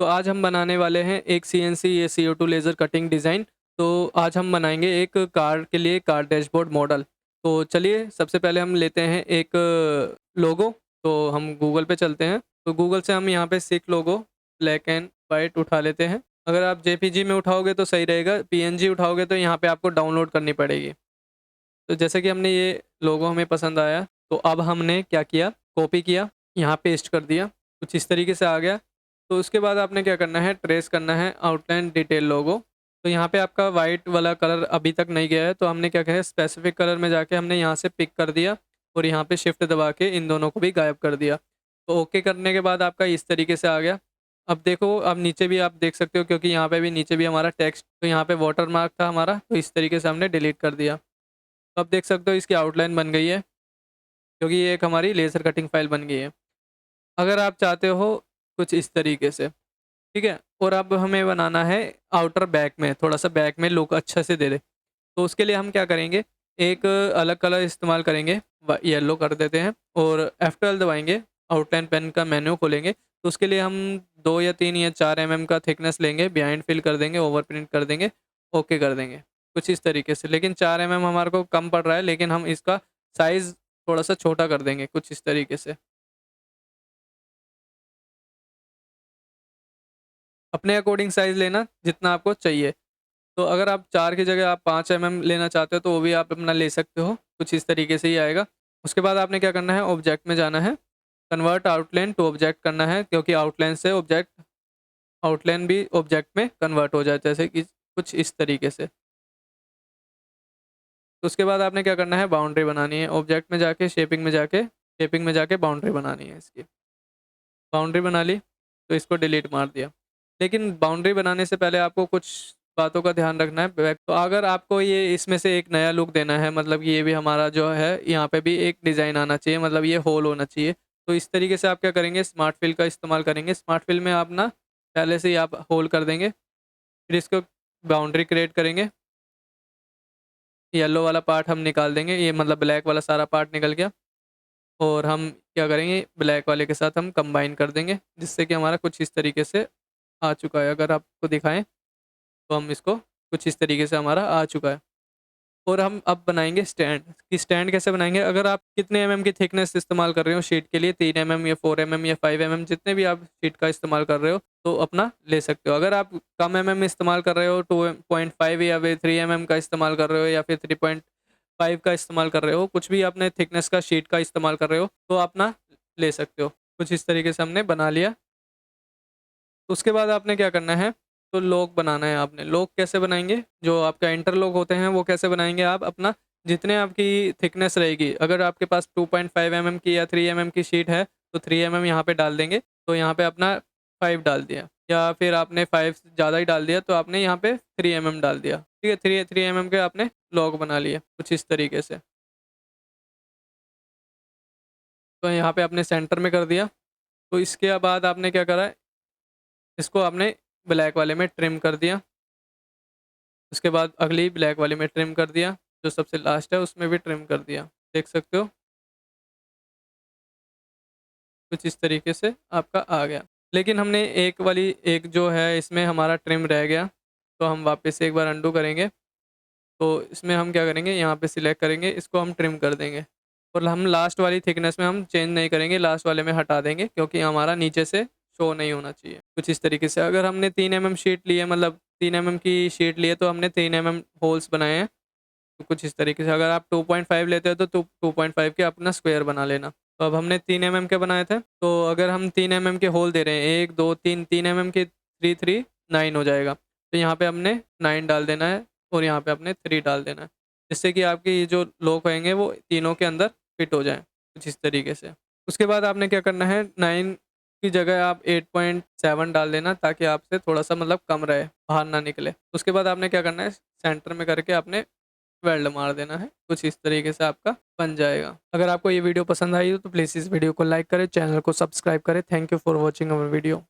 तो आज हम बनाने वाले हैं एक सीएनसी ये CO2 लेज़र कटिंग डिज़ाइन। तो आज हम बनाएँगे एक कार के लिए कार डैशबोर्ड मॉडल। तो चलिए सबसे पहले हम लेते हैं एक लोगो। तो हम गूगल पे चलते हैं। तो गूगल से हम यहाँ पे सिक लोगो ब्लैक एंड वाइट उठा लेते हैं। अगर आप जेपीजी में उठाओगे तो सही रहेगा, पीएनजी उठाओगे तो यहाँ पे आपको डाउनलोड करनी पड़ेगी। तो जैसे कि हमने ये लोगो हमें पसंद आया, तो अब हमने क्या किया, कॉपी किया, यहाँ पेस्ट कर दिया, कुछ इस तरीके से आ गया। तो उसके बाद आपने क्या करना है, ट्रेस करना है आउटलाइन डिटेल लोगो। तो यहाँ पे आपका वाइट वाला कलर अभी तक नहीं गया है, तो हमने क्या किया है, स्पेसिफिक कलर में जाके हमने यहाँ से पिक कर दिया और यहाँ पे शिफ्ट दबा के इन दोनों को भी गायब कर दिया। तो ओके करने के बाद आपका इस तरीके से आ गया। अब देखो, अब नीचे भी आप देख सकते हो, क्योंकि यहाँ पे भी नीचे भी हमारा टेक्स्ट, तो यहाँ पे वाटर मार्क था हमारा, तो इस तरीके से हमने डिलीट कर दिया। तो अब देख सकते हो इसकी आउटलाइन बन गई है, क्योंकि ये एक हमारी लेज़र कटिंग फाइल बन गई है। अगर आप चाहते हो कुछ इस तरीके से, ठीक है? और अब हमें बनाना है आउटर बैक में, थोड़ा-सा बैक में लुक अच्छा से दे दे। तो उसके लिए हम क्या करेंगे, एक अलग कलर इस्तेमाल करेंगे, येलो कर देते हैं और F12 दबाएँगे, आउटलाइन पेन का मेन्यू खोलेंगे। तो उसके लिए हम 2 या 3 या 4 एमएम का थिकनेस लेंगे, बिहाइंड फिल कर देंगे, ओवर प्रिंट कर देंगे, ओके कर देंगे। कुछ इस तरीके से, लेकिन 4 एमएम हमारे को कम पड़ रहा है, लेकिन हम इसका साइज़ थोड़ा-सा छोटा कर देंगे, कुछ इस तरीके से। अपने अकॉर्डिंग साइज़ लेना जितना आपको चाहिए। तो अगर आप 4 की जगह आप 5 एमएम लेना चाहते हो तो वो भी आप अपना ले सकते हो, कुछ इस तरीके से ही आएगा। उसके बाद आपने क्या करना है, ऑब्जेक्ट में जाना है, कन्वर्ट आउटलाइन टू ऑब्जेक्ट करना है, क्योंकि आउटलाइन से ऑब्जेक्ट, आउटलाइन भी ऑब्जेक्ट में कन्वर्ट हो जाए, जैसे कि कुछ इस तरीके से। तो उसके बाद आपने क्या करना है, बाउंड्री बनानी है, ऑब्जेक्ट में जाके शेपिंग में जाके बाउंड्री बनानी है इसकी। बाउंड्री बना ली, तो इसको डिलीट मार दिया। लेकिन बाउंड्री बनाने से पहले आपको कुछ बातों का ध्यान रखना है। तो अगर आपको ये इसमें से एक नया लुक देना है, मतलब ये भी हमारा जो है यहाँ पे भी एक डिज़ाइन आना चाहिए, मतलब ये होल होना चाहिए। तो इस तरीके से आप क्या करेंगे, स्मार्ट फिल का इस्तेमाल करेंगे। स्मार्ट फिल में आप ना पहले से ही आप होल कर देंगे, फिर इसको बाउंड्री क्रिएट करेंगे। येलो वाला पार्ट हम निकाल देंगे, ये मतलब ब्लैक वाला सारा पार्ट निकल गया। और हम क्या करेंगे, ब्लैक वाले के साथ हम कंबाइन कर देंगे, जिससे कि हमारा कुछ इस तरीके से आ चुका है। अगर आपको दिखाएँ तो हम इसको कुछ इस तरीके से हमारा आ चुका है। और हम अब बनाएँगे स्टैंड, कि स्टैंड कैसे बनाएँगे। अगर आप कितने एमएम की थिकनेस इस्तेमाल कर रहे हो शीट के लिए, 3 एमएम या 4 एमएम या 5 एमएम, जितने भी आप शीट का इस्तेमाल कर रहे हो, तो अपना ले सकते हो। अगर आप कम एमएम इस्तेमाल कर रहे हो, 2.5 या फिर 3 एमएम का इस्तेमाल कर रहे हो, या फिर 3.5 का इस्तेमाल कर रहे हो, कुछ भी आपने थिकनेस का शीट का इस्तेमाल कर रहे हो, तो अपना ले सकते हो। कुछ इस तरीके से हमने बना लिया। उसके बाद आपने क्या करना है, तो लॉक बनाना है आपने। लॉक कैसे बनाएँगे? जो आपका इंटरलॉक होते हैं वो कैसे बनाएँगे आप अपना, जितने आपकी थिकनेस रहेगी, अगर आपके पास 2.5 एमएम की या 3 एमएम की शीट है, तो 3 एमएम यहाँ पे डाल देंगे, तो यहाँ पे अपना 5 डाल दिया, या फिर आपने 5 से ज़्यादा ही डाल दिया तो आपने यहाँ पे 3 एमएम डाल दिया। ठीक है? 3 एमएम के आपने लॉक बना लिए, कुछ इस तरीके से। तो यहाँ पे आपने सेंटर में कर दिया। तो इसके बाद आपने क्या करा है, इसको आपने ब्लैक वाले में ट्रिम कर दिया। उसके बाद अगली ब्लैक वाले में ट्रिम कर दिया, जो सबसे लास्ट है उसमें भी ट्रिम कर दिया। देख सकते हो, कुछ इस तरीके से आपका आ गया। लेकिन हमने एक जो है इसमें हमारा ट्रिम रह गया, तो हम वापस से एक बार अंडू करेंगे। तो इसमें हम क्या करेंगे, यहाँ पे सिलेक्ट करेंगे, इसको हम ट्रिम कर देंगे। और हम लास्ट वाली थिकनेस में हम चेंज नहीं करेंगे, लास्ट वाले में हटा देंगे, क्योंकि हमारा नीचे से शो नहीं होना चाहिए। कुछ इस तरीके से, अगर हमने 3 एमएम शीट ली है, मतलब 3 एमएम की शीट ली है, तो हमने 3 एमएम होल्स बनाए हैं। तो कुछ इस तरीके से, अगर आप 2.5 लेते हो तो 2.5 के अपना स्क्वायर बना लेना। तो अब हमने 3 एमएम के बनाए थे, तो अगर हम 3 एमएम के होल दे रहे हैं, 1 2 3, 3 एमएम के 3 3 9 हो जाएगा। तो यहाँ पे हमने 9 डाल देना है और यहाँ पे अपने 3 डाल देना है, जिससे कि आपके ये जो लोग होंगे वो तीनों के अंदर फिट हो जाएँ, कुछ इस तरीके से। उसके बाद आपने क्या करना है, 9 की जगह आप 8.7 डाल देना, ताकि आपसे थोड़ा-सा मतलब कम रहे, बाहर ना निकले। उसके बाद आपने क्या करना है, सेंटर में करके आपने वेल्ड मार देना है, कुछ इस तरीके से आपका बन जाएगा। अगर आपको ये वीडियो पसंद आई हो तो प्लीज़ इस वीडियो को लाइक करें, चैनल को सब्सक्राइब करें। Thank you for watching our video.